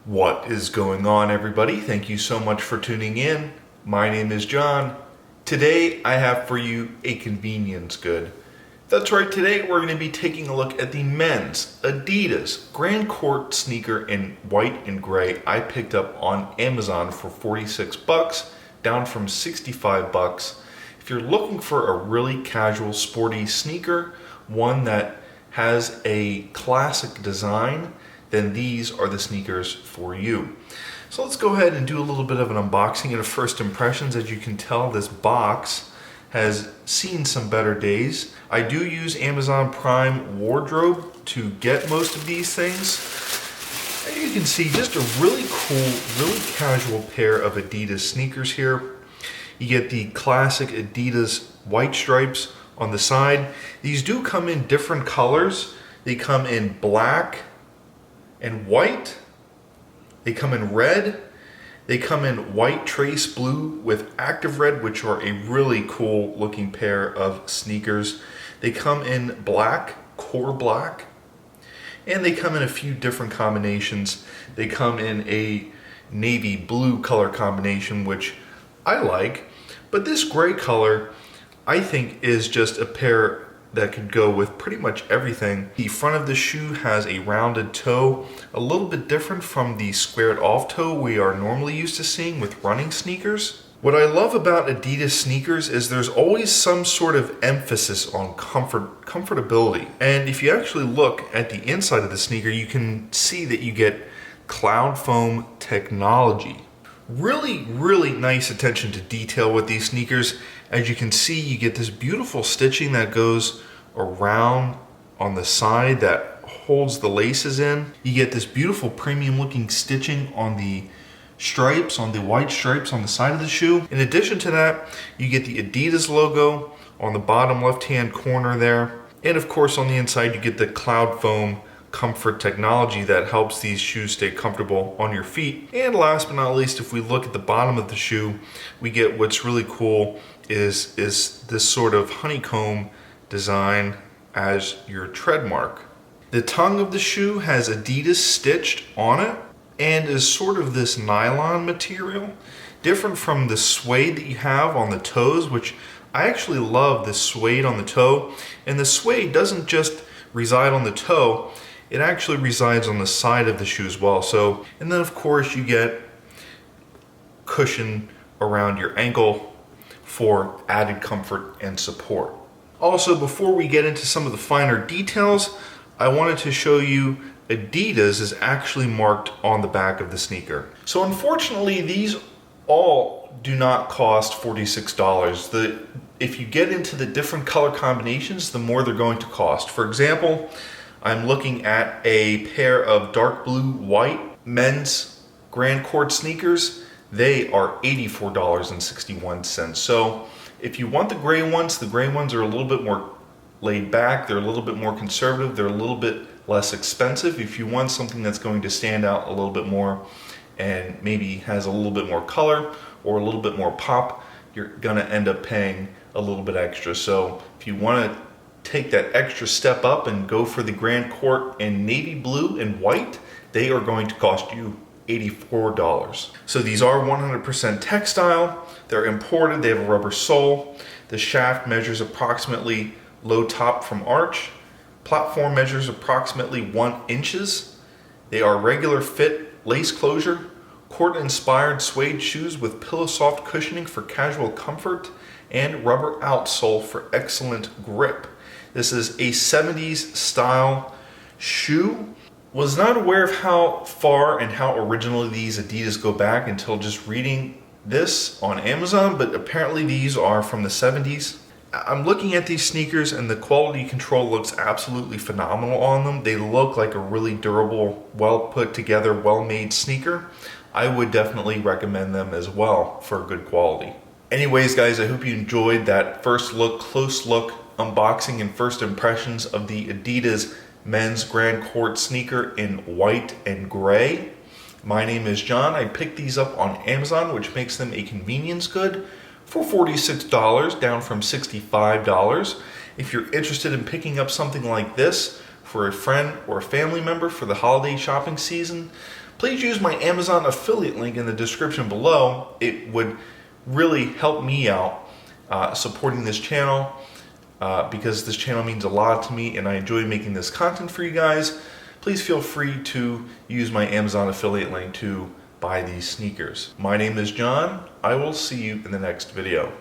What is going on, everybody? Thank you so much for tuning in. My name is John. Today I have for you a convenience good. That's right, today we're going to be taking a look at the men's Adidas Grand Court sneaker in white and gray I picked up on Amazon for 46 bucks, down from 65 bucks. If you're looking for a really casual, sporty sneaker, one that has a classic design, then these are the sneakers for you. So let's go ahead and do a little bit of an unboxing and a first impressions. As you can tell, this box has seen some better days. I do use Amazon Prime Wardrobe to get most of these things. And you can see just a really cool, really casual pair of Adidas sneakers here. You get the classic Adidas white stripes on the side. These do come in different colors. They come in black and white, they come in red, they come in white trace blue with active red, which are a really cool looking pair of sneakers. They come in black, core black, and they come in a few different combinations. They come in a navy blue color combination, which I like, but this gray color I think is just a pair that could go with pretty much everything. The front of the shoe has a rounded toe, a little bit different from the squared off toe we are normally used to seeing with running sneakers. What I love about Adidas sneakers is there's always some sort of emphasis on comfortability. And if you actually look at the inside of the sneaker, you can see that you get cloud foam technology. Really nice attention to detail with these sneakers. As you can see, you get this beautiful stitching that goes around on the side that holds the laces in. You get this beautiful premium looking stitching on the stripes, on the white stripes on the side of the shoe. In addition to that, you get the Adidas logo on the bottom left hand corner there. And of course on the inside you get the cloud foam comfort technology that helps these shoes stay comfortable on your feet. And last but not least, if we look at the bottom of the shoe, we get what's really cool is this sort of honeycomb design as your tread mark. The tongue of the shoe has Adidas stitched on it and is sort of this nylon material, different from the suede that you have on the toes, which I actually love the suede on the toe. And the suede doesn't just reside on the toe, it actually resides on the side of the shoe as well. So, and then of course you get cushion around your ankle for added comfort and support. Also, before we get into some of the finer details, I wanted to show you Adidas is actually marked on the back of the sneaker. So unfortunately, these all do not cost $46. If you get into the different color combinations, the more they're going to cost. For example, I'm looking at a pair of dark blue white men's Grand Court sneakers. They are $84.61. So if you want the gray ones are a little bit more laid back, they're a little bit more conservative, they're a little bit less expensive. If you want something that's going to stand out a little bit more and maybe has a little bit more color or a little bit more pop, you're gonna end up paying a little bit extra. So if you want to take that extra step up and go for the Grand Court in navy blue and white, they are going to cost you $84. So these are 100% textile, they're imported, they have a rubber sole, the shaft measures approximately low top from arch, platform measures approximately 1 inches, they are regular fit, lace closure, court inspired suede shoes with pillow soft cushioning for casual comfort, and rubber outsole for excellent grip. This is a 70s style shoe. Was not aware of how far and how originally these Adidas go back until just reading this on Amazon, but apparently these are from the 70s. I'm looking at these sneakers and the quality control looks absolutely phenomenal on them. They look like a really durable, well put together, well made sneaker. I would definitely recommend them as well for good quality. Anyways guys, I hope you enjoyed that first look, close look, unboxing and first impressions of the Adidas men's Grand Court sneaker in white and gray. My name is John. I picked these up on Amazon, which makes them a convenience good for $46, down from $65. If you're interested in picking up something like this for a friend or a family member for the holiday shopping season, please use my Amazon affiliate link in the description below. It would really help me out supporting this channel because this channel means a lot to me and I enjoy making this content for you guys. Please feel free to use my Amazon affiliate link to buy these sneakers. My name is John. I will see you in the next video.